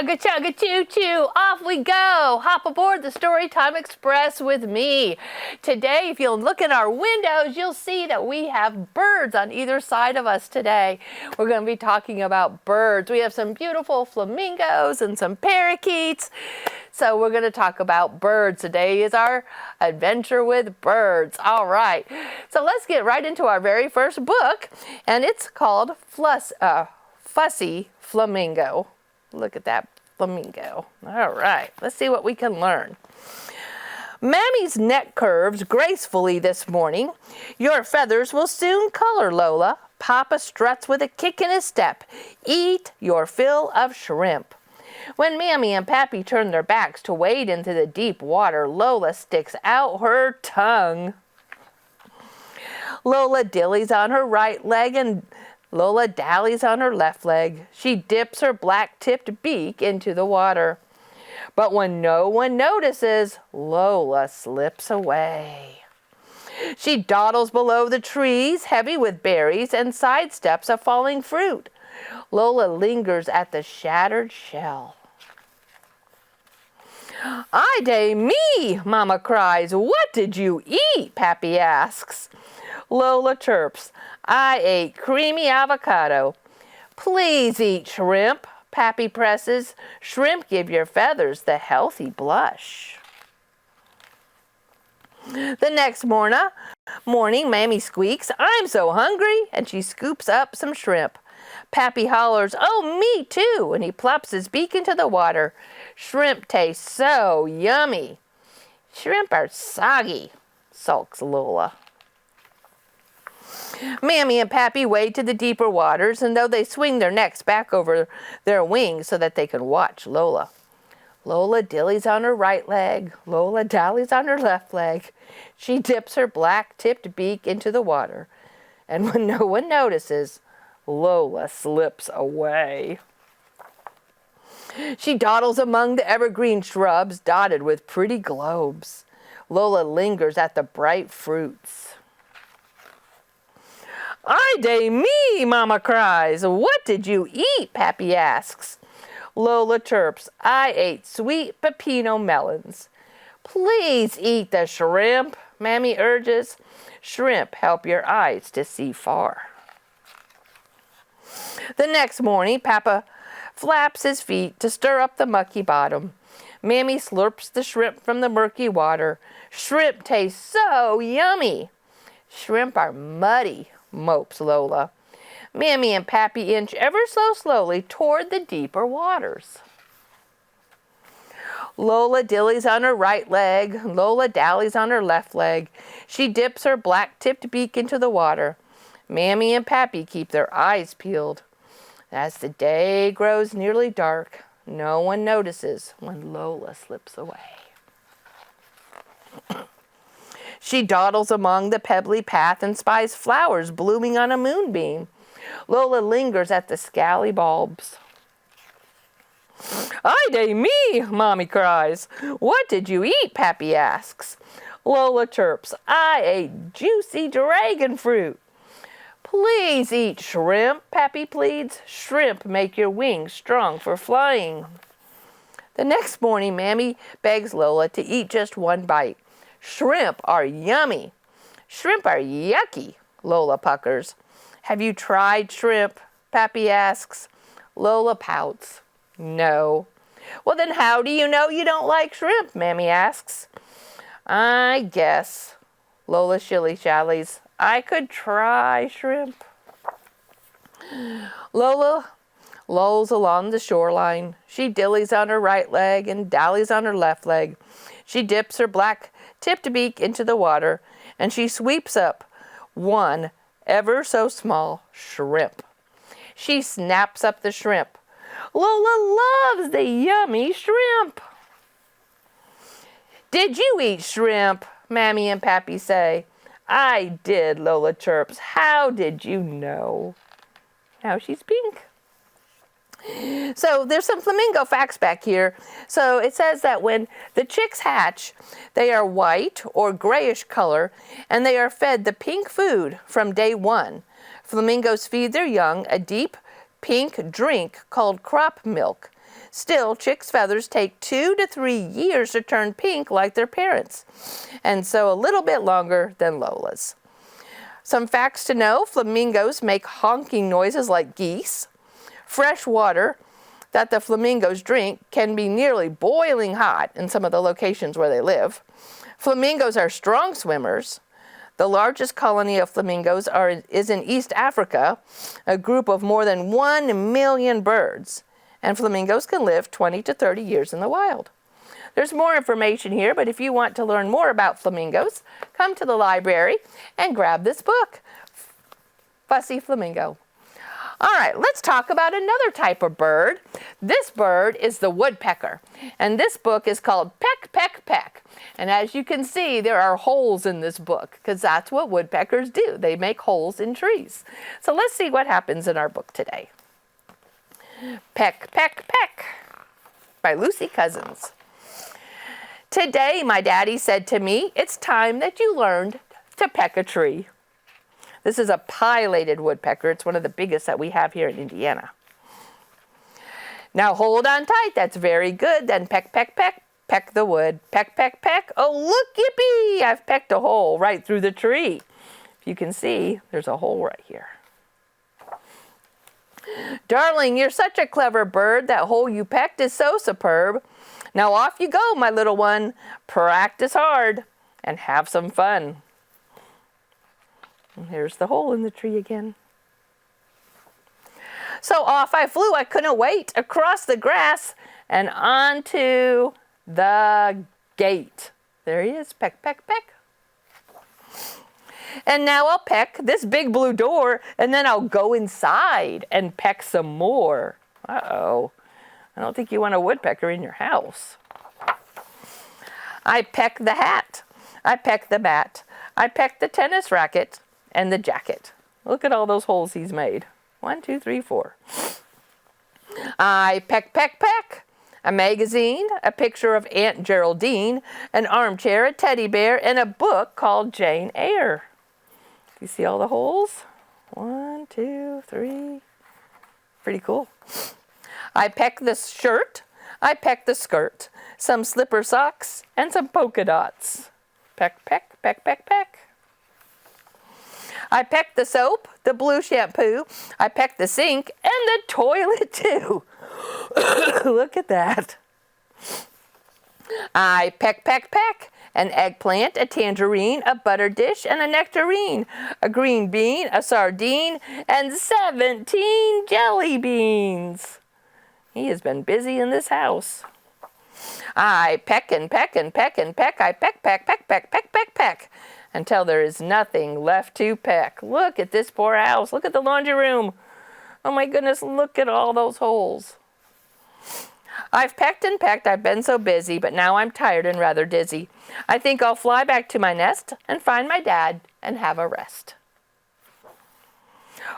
Chugga chugga choo choo, off we go. Hop aboard the Storytime Express with me. Today, if you'll look in our windows, you'll see that we have birds on either side of us today. We're going to be talking about birds. We have some beautiful flamingos and some parakeets. So we're going to talk about birds. Today is our adventure with birds. All right. So let's get right into our very first book, and it's called Fussy Flamingo. Look at that flamingo. All right, let's see what we can learn. Mammy's neck curves gracefully this morning. Your feathers will soon color, Lola. Papa struts with a kick in his step. Eat your fill of shrimp. When Mammy and Pappy turn their backs to wade into the deep water, Lola sticks out her tongue. Lola dillies on her right leg and Lola dallies on her left leg. She dips her black-tipped beak into the water. But when no one notices, Lola slips away. She dawdles below the trees, heavy with berries, and sidesteps a falling fruit. Lola lingers at the shattered shell. "Ay day me!" Mama cries. "What did you eat?" Pappy asks. Lola chirps. "I ate creamy avocado." "Please eat shrimp," Pappy presses. "Shrimp give your feathers the healthy blush." The next morning, Mammy squeaks, "I'm so hungry," and she scoops up some shrimp. Pappy hollers, "Oh, me too," and he plops his beak into the water. "Shrimp taste so yummy." "Shrimp are soggy," sulks Lola. Mammy and Pappy wade to the deeper waters, and though they swing their necks back over their wings so that they can watch Lola. Lola dillies on her right leg. Lola dallies on her left leg. She dips her black-tipped beak into the water, and when no one notices, Lola slips away. She dawdles among the evergreen shrubs dotted with pretty globes. Lola lingers at the bright fruits. "Ay day me!" Mama cries. "What did you eat?" Pappy asks. Lola chirps. "I ate sweet pepino melons." "Please eat the shrimp," Mammy urges. "Shrimp help your eyes to see far." The next morning, Papa flaps his feet to stir up the mucky bottom. Mammy slurps the shrimp from the murky water. "Shrimp taste so yummy." "Shrimp are muddy," mopes Lola. Mammy and Pappy inch ever so slowly toward the deeper waters. Lola dillies on her right leg. Lola dallies on her left leg. She dips her black-tipped beak into the water. Mammy and Pappy keep their eyes peeled. As the day grows nearly dark, no one notices when Lola slips away. She dawdles along the pebbly path and spies flowers blooming on a moonbeam. Lola lingers at the scally bulbs. "Ay day me!" Mommy cries. "What did you eat?" Pappy asks. Lola chirps. "I ate juicy dragon fruit." "Please eat shrimp," Pappy pleads. "Shrimp make your wings strong for flying." The next morning, Mammy begs Lola to eat just one bite. "Shrimp are yummy." "Shrimp are yucky," Lola puckers. "Have you tried shrimp?" Pappy asks. Lola pouts. "No." "Well, then how do you know you don't like shrimp?" Mammy asks. "I guess," Lola shilly-shallies, "I could try shrimp." Lola lolls along the shoreline. She dillies on her right leg and dallies on her left leg. She dips her black-tipped beak into the water, and she sweeps up one ever so small shrimp. She snaps up the shrimp. Lola loves the yummy shrimp. "Did you eat shrimp?" Mammy and Pappy say. "I did," Lola chirps. "How did you know?" Now she's pink. So there's some flamingo facts back here. So it says that when the chicks hatch, they are white or grayish color, and they are fed the pink food from day one. Flamingos feed their young a deep pink drink called crop milk. Still, chicks' feathers take 2 to 3 years to turn pink like their parents, and so a little bit longer than Lola's. Some facts to know: flamingos make honking noises like geese. Fresh water that the flamingos drink can be nearly boiling hot in some of the locations where they live. Flamingos are strong swimmers. The largest colony of flamingos is in East Africa, a group of more than 1 million birds. And flamingos can live 20 to 30 years in the wild. There's more information here, but if you want to learn more about flamingos, come to the library and grab this book, Fussy Flamingo. All right, let's talk about another type of bird. This bird is the woodpecker, and this book is called Peck, Peck, Peck. And as you can see, there are holes in this book, because that's what woodpeckers do. They make holes in trees. So let's see what happens in our book today. Peck, Peck, Peck by Lucy Cousins. Today, my daddy said to me, it's time that you learned to peck a tree. This is a pileated woodpecker. It's one of the biggest that we have here in Indiana. Now hold on tight. That's very good. Then peck, peck, peck. Peck the wood. Peck, peck, peck. Oh, look, yippee! I've pecked a hole right through the tree. If you can see, there's a hole right here. Darling, you're such a clever bird. That hole you pecked is so superb. Now off you go, my little one. Practice hard and have some fun. And here's the hole in the tree again. So off I flew. I couldn't wait. Across the grass and onto the gate. There he is. Peck, peck, peck. And now I'll peck this big blue door, and then I'll go inside and peck some more. Uh-oh. I don't think you want a woodpecker in your house. I peck the hat. I peck the bat. I peck the tennis racket and the jacket. Look at all those holes he's made. 1, 2, 3, 4. I peck, peck, peck. A magazine, a picture of Aunt Geraldine, an armchair, a teddy bear, and a book called Jane Eyre. You see all the holes? 1, 2, 3. Pretty cool. I peck the shirt. I peck the skirt. Some slipper socks and some polka dots. Peck, peck, peck, peck, peck. I peck the soap, the blue shampoo. I peck the sink and the toilet too. Look at that. I peck, peck, peck. An eggplant, a tangerine, a butter dish, and a nectarine. A green bean, a sardine, and 17 jelly beans. He has been busy in this house. I peck and peck and peck and peck. I peck, peck, peck, peck, peck, peck, peck. Until there is nothing left to peck. Look at this poor house. Look at the laundry room. Oh my goodness, look at all those holes. I've pecked and pecked. I've been so busy, but now I'm tired and rather dizzy. I think I'll fly back to my nest and find my dad and have a rest.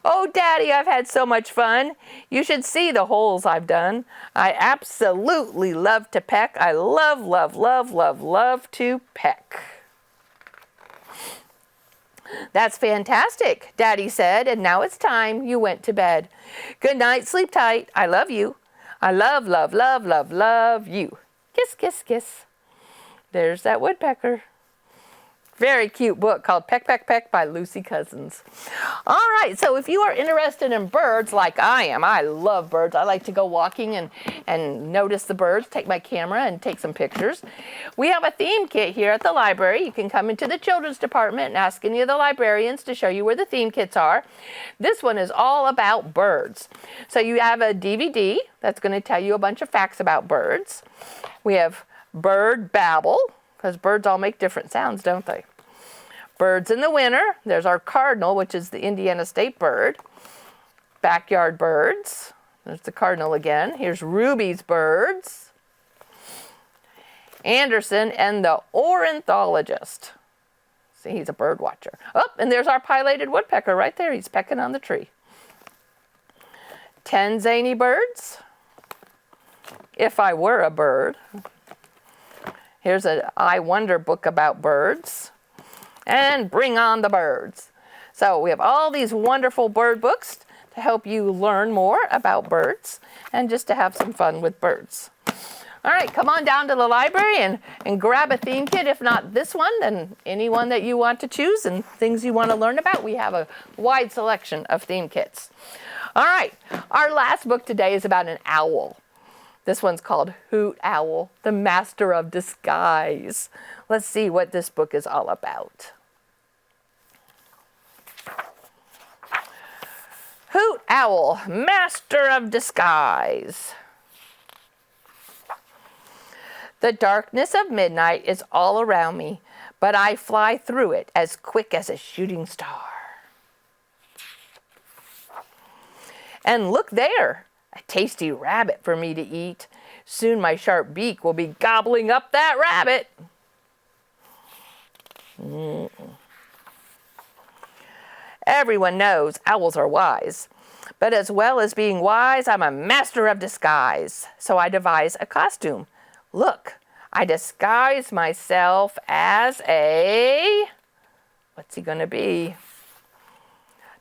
Oh, Daddy, I've had so much fun. You should see the holes I've done. I absolutely love to peck. I love, love, love, love, love to peck. That's fantastic, Daddy said, and now it's time you went to bed. Good night, sleep tight. I love you. I love, love, love, love, love you. Kiss, kiss, kiss. There's that woodpecker. Very cute book called Peck, Peck, Peck by Lucy Cousins. All right, so if you are interested in birds like I am, I love birds. I like to go walking and notice the birds, take my camera and take some pictures. We have a theme kit here at the library. You can come into the children's department and ask any of the librarians to show you where the theme kits are. This one is all about birds. So you have a DVD that's going to tell you a bunch of facts about birds. We have Bird Babble, because birds all make different sounds, don't they? Birds in the winter. There's our cardinal, which is the Indiana state bird. Backyard birds. There's the cardinal again. Here's Ruby's birds. Anderson and the ornithologist. See, he's a bird watcher. Oh, and there's our pileated woodpecker right there. He's pecking on the tree. 10 zany birds. If I were a bird. Here's an I Wonder book about birds. And Bring on the Birds. So we have all these wonderful bird books to help you learn more about birds and just to have some fun with birds. All right, come on down to the library and grab a theme kit. If not this one, then any one that you want to choose and things you want to learn about. We have a wide selection of theme kits. All right, our last book today is about an owl. This one's called Hoot Owl, the Master of Disguise. Let's see what this book is all about. Hoot Owl, Master of Disguise. The darkness of midnight is all around me, but I fly through it as quick as a shooting star. And look there, a tasty rabbit for me to eat. Soon my sharp beak will be gobbling up that rabbit. Everyone knows owls are wise, but as well as being wise, I'm a master of disguise. So I devise a costume. Look, I disguise myself as a, what's he gonna be?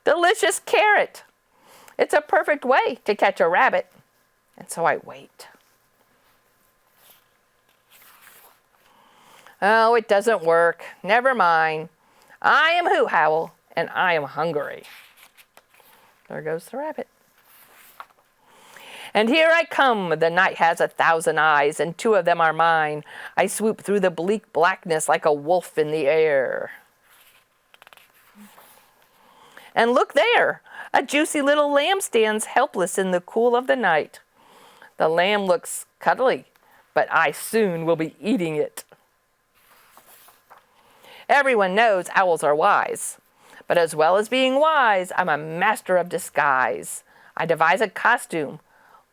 Delicious carrot. It's a perfect way to catch a rabbit. And so I wait. Oh, it doesn't work. Never mind. I am Hoot Owl, and I am hungry. There goes the rabbit. And here I come, the night has 1,000 eyes, and 2 of them are mine. I swoop through the bleak blackness like a wolf in the air. And look there, a juicy little lamb stands helpless in the cool of the night. The lamb looks cuddly, but I soon will be eating it. Everyone knows owls are wise, but as well as being wise, I'm a master of disguise. I devise a costume.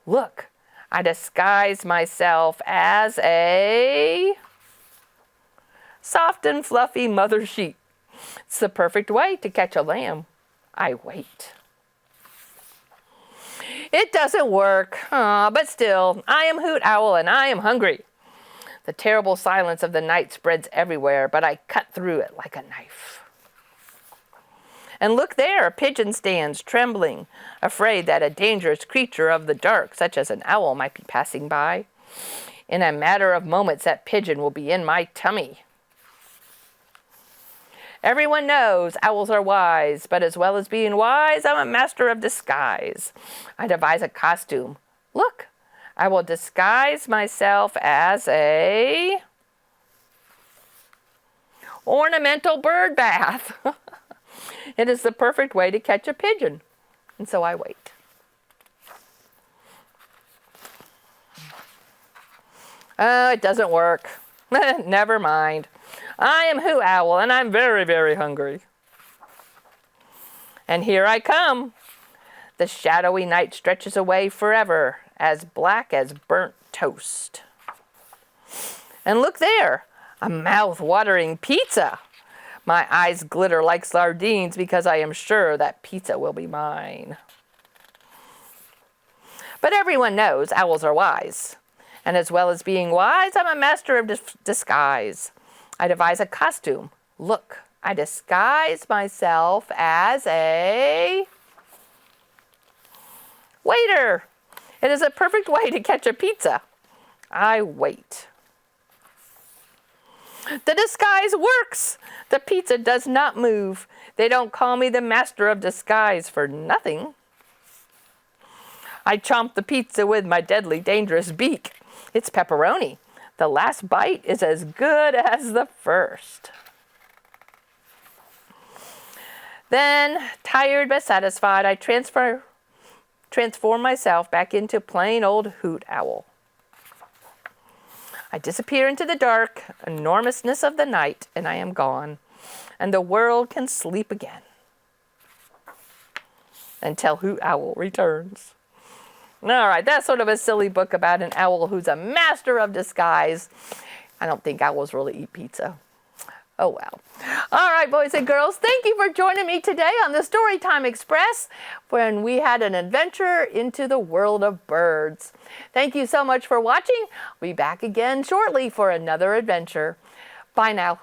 Look, I disguise myself as a soft and fluffy mother sheep. It's the perfect way to catch a lamb. I wait. It doesn't work, but still, I am Hoot Owl and I am hungry. The terrible silence of the night spreads everywhere, but I cut through it like a knife. And look there, a pigeon stands trembling, afraid that a dangerous creature of the dark, such as an owl, might be passing by. In a matter of moments, that pigeon will be in my tummy. Everyone knows owls are wise, but as well as being wise, I'm a master of disguise. I devise a costume. Look, I will disguise myself as a ornamental bird bath. It is the perfect way to catch a pigeon. And so I wait. Oh, it doesn't work. Never mind. I am Hoot Owl and I'm very, very hungry. And here I come. The shadowy night stretches away forever, as black as burnt toast. And look there, a mouth-watering pizza. My eyes glitter like sardines because I am sure that pizza will be mine. But everyone knows owls are wise. And as well as being wise, I'm a master of disguise. I devise a costume. Look, I disguise myself as a waiter. It is a perfect way to catch a pizza. I wait. The disguise works. The pizza does not move. They don't call me the master of disguise for nothing. I chomp the pizza with my deadly, dangerous beak. It's pepperoni. The last bite is as good as the first. Then, tired but satisfied, I transform myself back into plain old Hoot Owl. I disappear into the dark enormousness of the night, and I am gone, and the world can sleep again until Hoot Owl returns. All right, that's sort of a silly book about an owl who's a master of disguise. I don't think owls really eat pizza. Oh, well. All right, boys and girls, thank you for joining me today on the Storytime Express when we had an adventure into the world of birds. Thank you so much for watching. We'll be back again shortly for another adventure. Bye now.